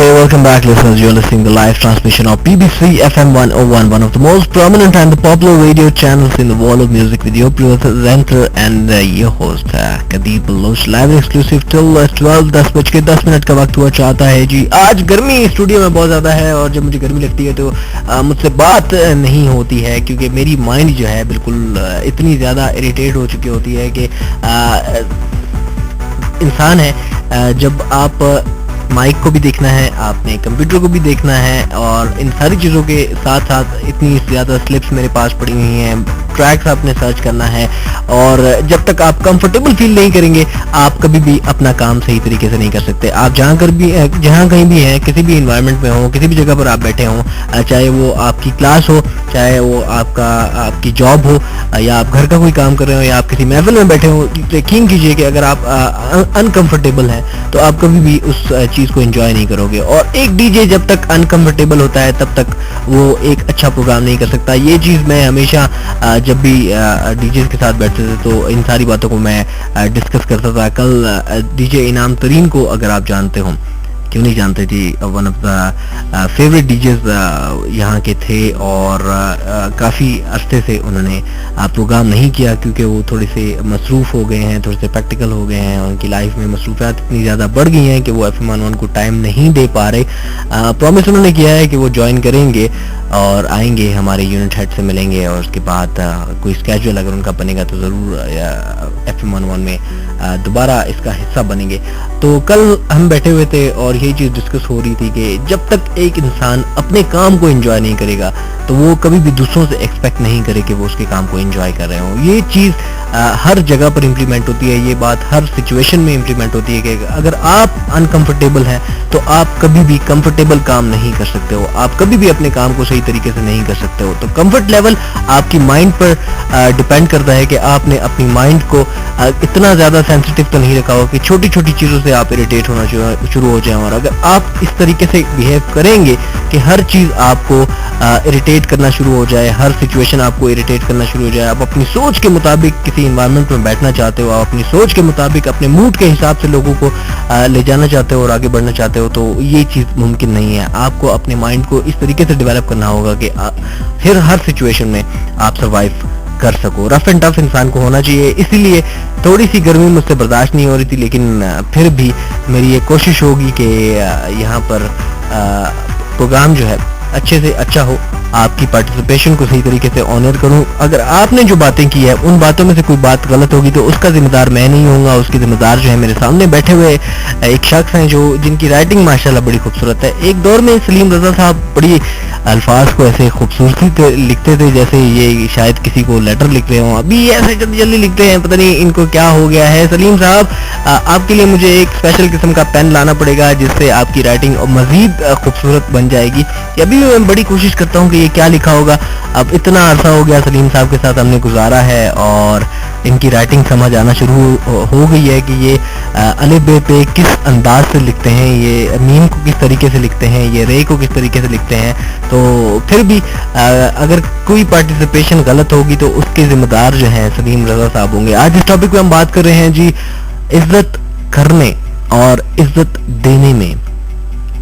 Okay, welcome back listeners. You're listening to the live transmission of BBC FM 101, one of the most prominent and the popular radio channels in the world of music with your presenter and your host Kadeep Baloch. Live exclusive till 12, 10:10 का वक्त हुआ चाहता है जी। आज गर्मी studio में बहुत ज़्यादा है और जब मुझे गर्मी लगती है तो मुझसे बात नहीं होती है क्योंकि मेरी माइंड जो है बिल्कुल इतनी ज़्यादा इरिटेट हो चुकी होती है कि इंसान है जब आप माइक को भी देखना है, आपने कंप्यूटर को भी देखना है और इन सारी चीज़ों के साथ साथ इतनी ज़्यादा स्लिप्स मेरे पास पड़ी हुई हैं, ट्रैक्स आपने सर्च करना है और जब तक आप कंफर्टेबल फील नहीं करेंगे आप कभी भी अपना काम सही तरीके से नहीं कर सकते। आप जहाँ कहीं भी हैं, किसी भी इन्वायरमेंट में हो, किसी भी जगह पर आप बैठे हों, चाहे वो आपकी क्लास हो, चाहे वो आपकी जॉब हो या आप घर का कोई काम कर रहे हो या आप किसी महफिल में बैठे हो, यकीन कीजिए कि अगर आप अनकंफर्टेबल हैं तो आप कभी भी उस चीज़ को एंजॉय नहीं करोगे। और एक डीजे जब तक अनकंफर्टेबल होता है तब तक वो एक अच्छा प्रोग्राम नहीं कर सकता। ये चीज़ मैं हमेशा जब भी डीजे के साथ बैठते थे तो इन सारी बातों को मैं डिस्कस करता था। कल डीजे इनाम तरीन को अगर आप जानते हो, क्यों नहीं जानते थी, one of the favourite DJs यहाँ के थे और काफ़ी अरसे से उन्होंने प्रोग्राम नहीं किया क्योंकि वो थोड़े से मसरूफ़ हो गए हैं, थोड़े से प्रैक्टिकल हो गए हैं, उनकी लाइफ में मसरूफियात इतनी ज़्यादा बढ़ गई हैं कि वो FM 101 को टाइम नहीं दे पा रहे। प्रॉमिस उन्होंने किया है कि वो ज्वाइन करेंगे और आएंगे, हमारे यूनिट हेड से मिलेंगे और उसके बाद कोई स्केड्यूल अगर उनका बनेगा तो ज़रूर FM 101 में दोबारा इसका हिस्सा बनेंगे। तो कल हम बैठे हुए थे और यही चीज़ डिस्कस हो रही थी कि जब तक एक इंसान अपने काम को एंजॉय नहीं करेगा तो वो कभी भी दूसरों से एक्सपेक्ट नहीं करे कि वो उसके काम को एंजॉय कर रहे हो। ये चीज़ हर जगह पर इम्प्लीमेंट होती है, ये बात हर सिचुएशन में इम्प्लीमेंट होती है कि अगर आप अनकंफर्टेबल हैं तो आप कभी भी कंफर्टेबल काम नहीं कर सकते हो, आप कभी भी अपने काम को सही तरीके से नहीं कर सकते हो। तो कंफर्ट लेवल आपकी माइंड पर डिपेंड करता है कि आपने अपनी माइंड को इतना ज़्यादा सेंसिटिव तो नहीं रखा हो कि छोटी छोटी चीज़ों से आप इरिटेट होना शुरू हो जाए। और अगर आप इस तरीके से बिहेव करेंगे कि हर चीज़ आपको इरिटेट करना शुरू हो जाए, हर सिचुएशन आपको इरिटेट करना शुरू हो जाए, आप अपनी सोच के मुताबिक किसी इन्वायरमेंट में बैठना चाहते हो, आप अपनी सोच के मुताबिक अपने मूड के हिसाब से लोगों को ले जाना चाहते हो और आगे बढ़ना चाहते हो, तो ये चीज़ मुमकिन नहीं है। आपको अपने माइंड को इस तरीके से डेवलप करना होगा कि फिर हर सिचुएशन में आप सर्वाइव कर सको। रफ एंड टफ इंसान को होना चाहिए। इसीलिए थोड़ी सी गर्मी मुझसे बर्दाश्त नहीं हो रही थी, लेकिन फिर भी मेरी ये कोशिश होगी कि यहाँ पर प्रोग्राम जो है अच्छे से अच्छा हो, आपकी पार्टिसिपेशन को सही तरीके से ऑनर करूं। अगर आपने जो बातें की है उन बातों में से कोई बात गलत होगी तो उसका जिम्मेदार मैं नहीं होऊंगा, उसकी जिम्मेदार जो है मेरे सामने बैठे हुए एक शख्स हैं जिनकी राइटिंग माशाल्लाह बड़ी खूबसूरत है। एक दौर में सलीम रजा साहब बड़ी अल्फाज को ऐसे खूबसूरती से लिखते थे जैसे ये शायद किसी को लेटर लिख रहे हों, अभी ऐसे जल्दी जल्दी लिखते हैं, पता नहीं इनको क्या हो गया है। सलीम साहब, आपके लिए मुझे एक स्पेशल किस्म का पेन लाना पड़ेगा जिससे आपकी राइटिंग मजीद खूबसूरत बन जाएगी। अभी मैं बड़ी कोशिश करता हूँ कि ये क्या लिखा होगा। अब इतना अरसा हो गया सलीम साहब के साथ हमने गुजारा है और इनकी राइटिंग समझ आना शुरू हो गई है कि ये अलिफ बे पे किस अंदाज से लिखते हैं, ये मीम को किस तरीके से लिखते हैं, ये रे को किस तरीके से लिखते हैं। तो फिर भी अगर कोई पार्टिसिपेशन गलत होगी तो उसके जिम्मेदार जो हैं सलीम रजा साहब होंगे। आज इस टॉपिक पे हम बात कर रहे हैं जी, इज्जत करने और इज्जत देने में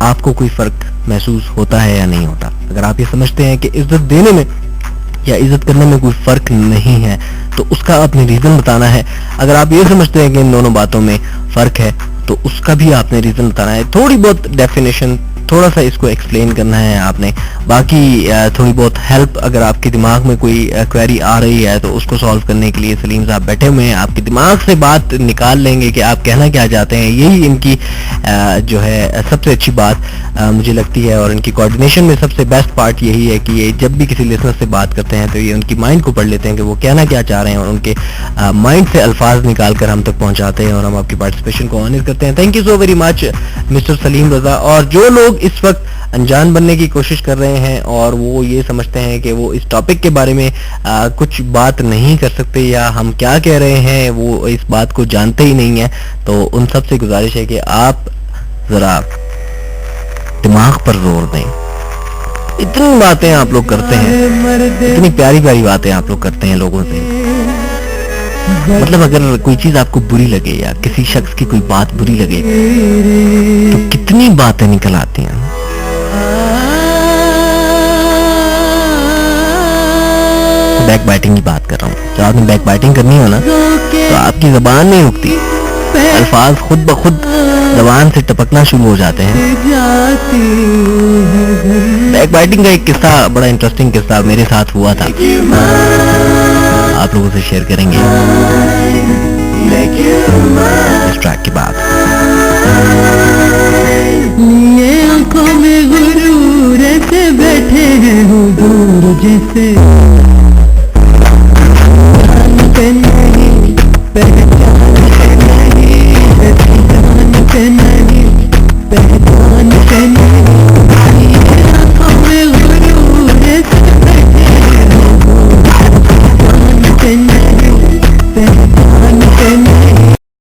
आपको कोई फर्क महसूस होता है या नहीं होता। अगर आप ये समझते हैं कि इज्जत देने में या इज्जत करने में कोई फर्क नहीं है तो उसका आपने रीजन बताना है। अगर आप ये समझते हैं कि इन दोनों बातों में फर्क है तो उसका भी आपने रीजन बताना है। थोड़ी बहुत डेफिनेशन, थोड़ा सा इसको एक्सप्लेन करना है आपने। बाकी थोड़ी बहुत हेल्प, अगर आपके दिमाग में कोई क्वेरी आ रही है तो उसको सॉल्व करने के लिए सलीम साहब बैठे हुए हैं, आपके दिमाग से बात निकाल लेंगे कि आप कहना क्या चाहते हैं। यही इनकी जो है सबसे अच्छी बात मुझे लगती है और इनकी कोऑर्डिनेशन में सबसे बेस्ट पार्ट यही है कि ये जब भी किसी लिसनर से बात करते हैं तो ये उनकी माइंड को पढ़ लेते हैं कि वो कहना क्या चाह रहे हैं और उनके माइंड से अल्फाज निकाल कर हम तक पहुंचाते हैं और हम आपकी पार्टिसिपेशन को ऑनर करते हैं। Thank you so very much mister Salim Raza. और जो लोग इस वक्त अनजान बनने की कोशिश कर रहे हैं और वो ये समझते हैं कि वो इस टॉपिक के बारे में कुछ बात नहीं कर सकते या हम क्या कह रहे हैं वो इस बात को जानते ही नहीं है, तो उन सब से गुजारिश है कि आप जरा दिमाग पर जोर दें। इतनी बातें आप लोग करते हैं, इतनी प्यारी प्यारी बातें आप लोग करते हैं लोगों से, मतलब अगर कोई चीज आपको बुरी लगे या किसी शख्स की कोई बात बुरी लगे तो कितनी बातें निकल आती हैं। बैक बाइटिंग की बात कर रहा हूँ। जब आपने बैक बाइटिंग करनी हो ना तो आपकी जबान नहीं रुकती, अल्फाज खुद ब खुद जबान से टपकना शुरू हो जाते हैं। बैक बाइटिंग का एक किस्सा, बड़ा इंटरेस्टिंग किस्सा मेरे साथ हुआ था, आप लोगों से शेयर करेंगे इस ट्रैक के बाद।